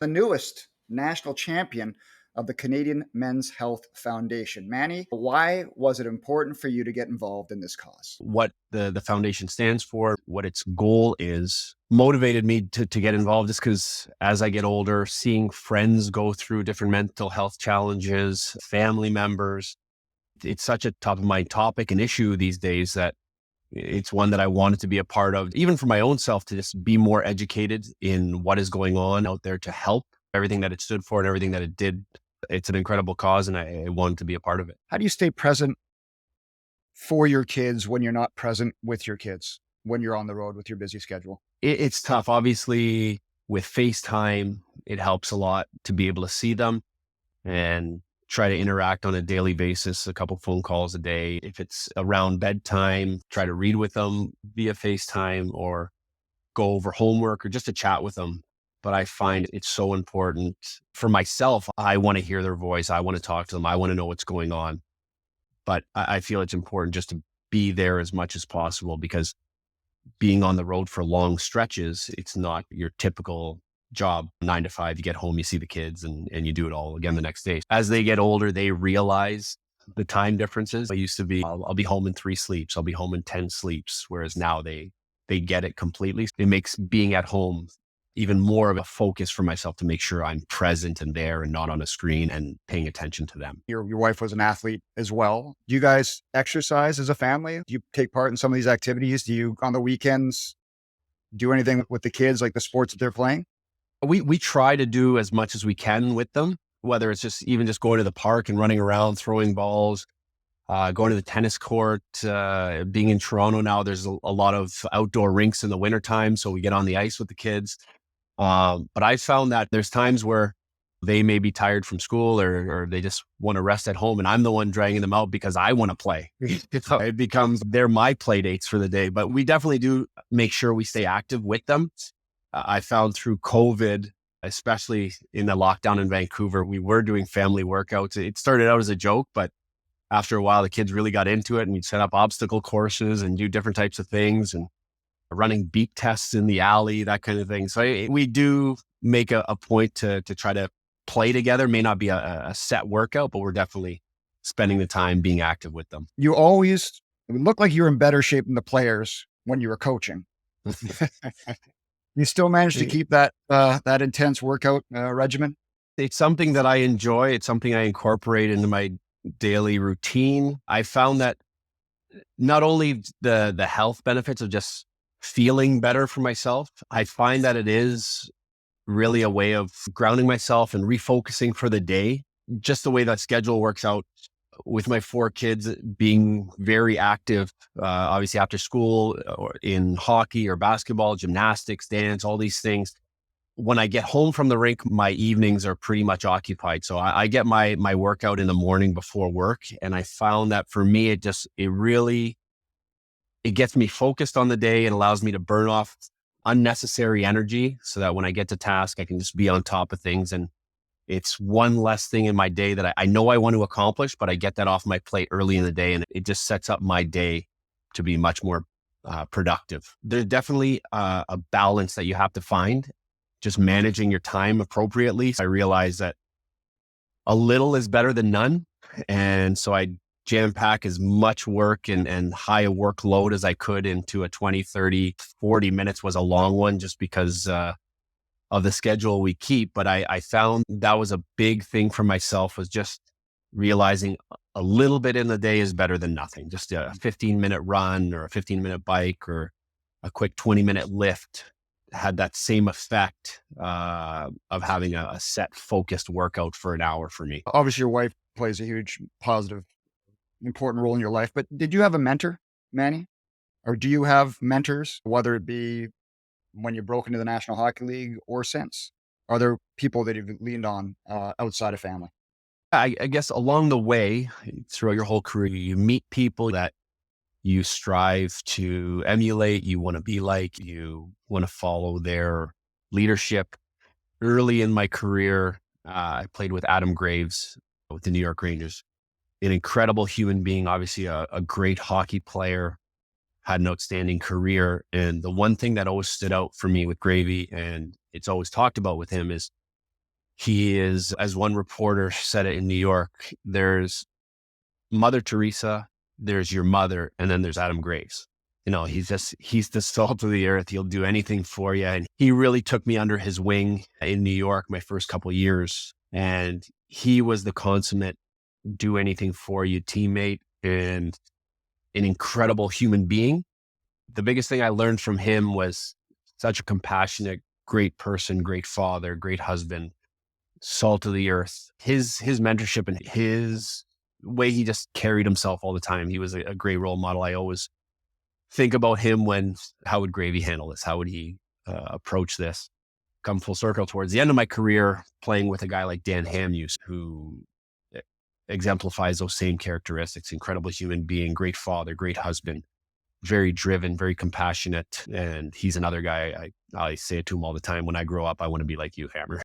the newest national champion of the Canadian Men's Health Foundation. Manny, why was it important for you to get involved in this cause? What the foundation stands for, what its goal is, motivated me to get involved just because as I get older, seeing friends go through different mental health challenges, family members, it's such a top of mind topic and issue these days that it's one that I wanted to be a part of, even for my own self, to just be more educated in what is going on out there to help everything that it stood for and everything that it did. It's an incredible cause and I wanted to be a part of it. How do you stay present for your kids when you're not present with your kids, when you're on the road with your busy schedule? It's tough. Obviously, with FaceTime, it helps a lot to be able to see them and try to interact on a daily basis, a couple phone calls a day. If it's around bedtime, try to read with them via FaceTime or go over homework or just to chat with them. But I find it's so important for myself. I want to hear their voice. I want to talk to them. I want to know what's going on. But I feel it's important just to be there as much as possible because being on the road for long stretches, it's not your typical job, 9 to 5, you get home, you see the kids and you do it all again the next day. As they get older, they realize the time differences. I used to be, I'll be home in 3 sleeps. I'll be home in 10 sleeps. Whereas now they get it completely. It makes being at home even more of a focus for myself to make sure I'm present and there and not on a screen and paying attention to them. Your wife was an athlete as well. Do you guys exercise as a family? Do you take part in some of these activities? Do you, on the weekends, do anything with the kids, like the sports that they're playing? We try to do as much as we can with them, whether it's just even just going to the park and running around, throwing balls, going to the tennis court. Being in Toronto now, there's a lot of outdoor rinks in the wintertime, so we get on the ice with the kids. But I found that there's times where they may be tired from school or they just want to rest at home, and I'm the one dragging them out because I want to play. It becomes they're my play dates for the day, but we definitely do make sure we stay active with them. I found through COVID, especially in the lockdown in Vancouver, we were doing family workouts. It started out as a joke, but after a while, the kids really got into it and we'd set up obstacle courses and do different types of things and running beat tests in the alley, that kind of thing. So we do make a point to try to play together. May not be a set workout, but we're definitely spending the time being active with them. You always look like you were in better shape than the players when you were coaching. You still managed to keep that intense workout regimen? It's something that I enjoy. It's something I incorporate into my daily routine. I found that not only the health benefits of just feeling better for myself, I find that it is really a way of grounding myself and refocusing for the day. Just the way that schedule works out with my 4 kids being very active, obviously after school or in hockey or basketball, gymnastics, dance, all these things. When I get home from the rink, my evenings are pretty much occupied. So I get my workout in the morning before work. And I found that for me, it gets me focused on the day and allows me to burn off unnecessary energy so that when I get to task, I can just be on top of things. And it's one less thing in my day that I know I want to accomplish, but I get that off my plate early in the day and it just sets up my day to be much more productive. There's definitely a balance that you have to find, just managing your time appropriately. I realize that a little is better than none. And so I jam pack as much work and high workload as I could into a 20, 30, 40 minutes was a long one just because of the schedule we keep. But I found that was a big thing for myself, was just realizing a little bit in the day is better than nothing. Just a 15-minute run or a 15-minute bike or a quick 20-minute lift had that same effect of having a set focused workout for an hour for me. Obviously, your wife plays a huge, positive, important role in your life, but did you have a mentor, Manny? Or do you have mentors, whether it be when you broke into the National Hockey League or since? Are there people that you've leaned on outside of family? I guess along the way, throughout your whole career, you meet people that you strive to emulate, you want to be like, you want to follow their leadership. Early in my career, I played with Adam Graves with the New York Rangers, an incredible human being, obviously a great hockey player, had an outstanding career. And the one thing that always stood out for me with Gravy, and it's always talked about with him, is He is, as one reporter said it in New York, there's Mother Teresa, there's your mother, and then there's Adam Grace. He's the salt of the earth. He'll do anything for you. And he really took me under his wing in New York my first couple of years. And he was the consummate do anything for you teammate and an incredible human being. The biggest thing I learned from him was such a compassionate, great person, great father, great husband, salt of the earth. His mentorship and his way he just carried himself all the time. He was a great role model. I always think about him when, how would Gravy handle this? How would he approach this? Come full circle towards the end of my career, playing with a guy like Dan Hamuse, who exemplifies those same characteristics. Incredible human being, great father, great husband, very driven, very compassionate. And he's another guy, I say it to him all the time. When I grow up, I want to be like you, Hammer.